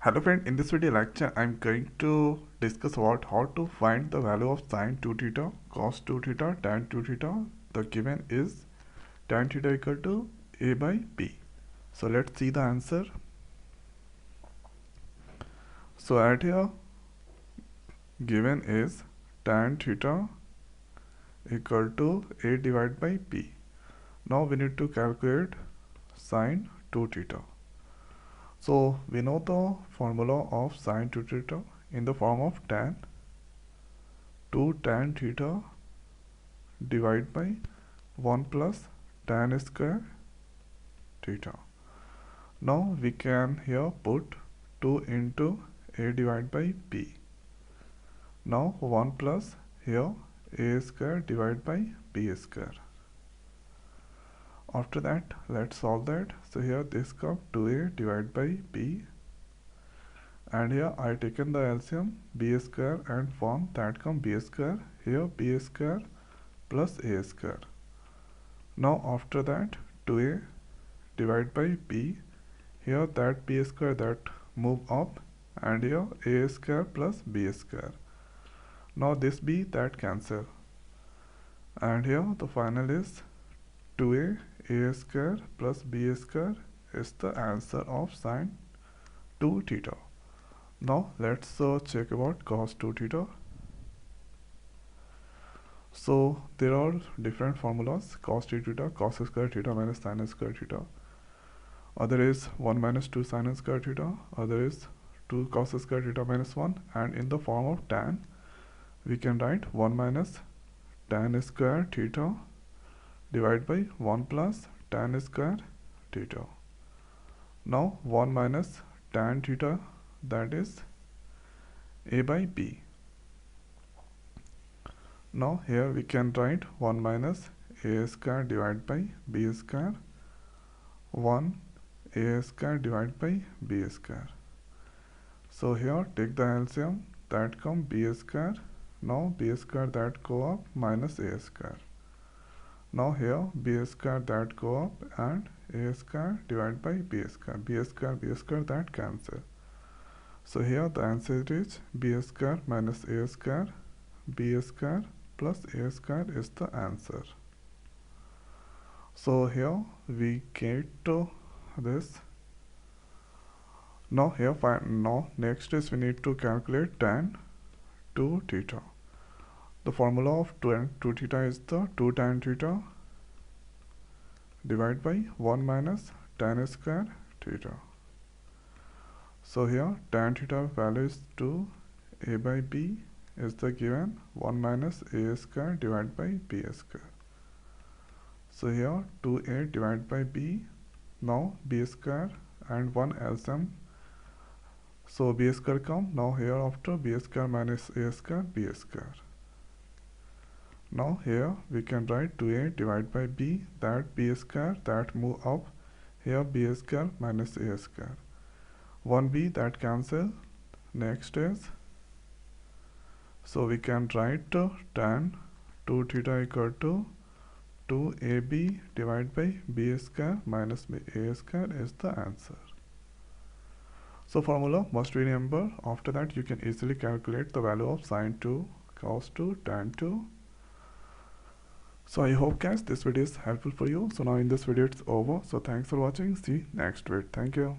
Hello friend, in this video lecture I'm going to discuss about how to find the value of sin 2 theta, cos 2 theta, tan 2 theta. The given is tan theta equal to a by b. So let's see the answer. So at here given is tan theta equal to a divided by b. Now we need to calculate sin 2 theta. So we know the formula of sin 2 theta in the form of tan 2 tan theta divided by 1 plus tan square theta. Now we can here put 2 into a divided by b. Now 1 plus here a square divided by b square. After that, let's solve that. So here this comes 2a divided by b, and here I taken the LCM b square and 1, that comes b square, here b square plus a square. Now after that 2a divided by b, here that b square that move up, and here a square plus b square. Now this b that cancel, and here the final is 2a square plus b square is the answer of sin 2 theta. Now let's check about cos 2 theta. So there are different formulas: cos 2 theta, cos square theta minus sin square theta. Other is 1 minus 2 sin square theta. Other is 2 cos square theta minus 1. And in the form of tan, we can write 1 minus tan square theta divided by 1 plus tan square theta. Now 1 minus tan theta, that is a by b. Now here we can write 1 minus a square divided by b square, 1 a square divided by b square. So here take the LCM, that come b square. Now b square that go up minus a square. Now here b square that go up and a square divided by b square. B square that cancel. So here the answer is b square minus a square, b square plus a square is the answer. So here we get this. Now here now next is we need to calculate tan 2 theta. The formula of 2 theta is the 2 tan theta divided by 1 minus tan square theta. So here tan theta value is 2, a by b is the given 1 minus a square divided by b square. So here 2a divided by b, now b square and 1 LCM. So b square come, now here after b square minus a square, b square. Now here we can write 2a divided by b, that b square that move up, here b square minus a square. 1b that cancel. Next is, so we can write tan 2 theta equal to 2ab divided by b square minus a square is the answer. So formula must be remembered. After that you can easily calculate the value of sin 2, cos 2, tan 2. So I hope guys this video is helpful for you. So now in this video it's over. So thanks for watching. See you next video. Thank you.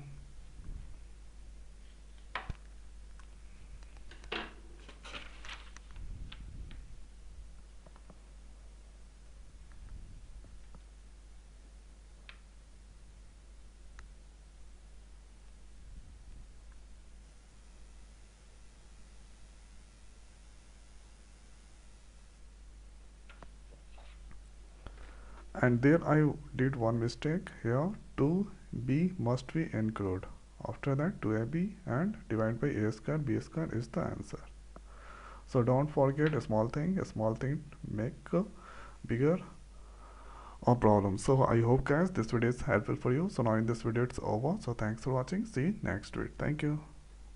And there I did one mistake here. 2b must be included. After that 2ab and divided by a square, b square is the answer. So don't forget a small thing make a bigger problem. So I hope guys this video is helpful for you. So now in this video it's over. So thanks for watching. See you next video. Thank you.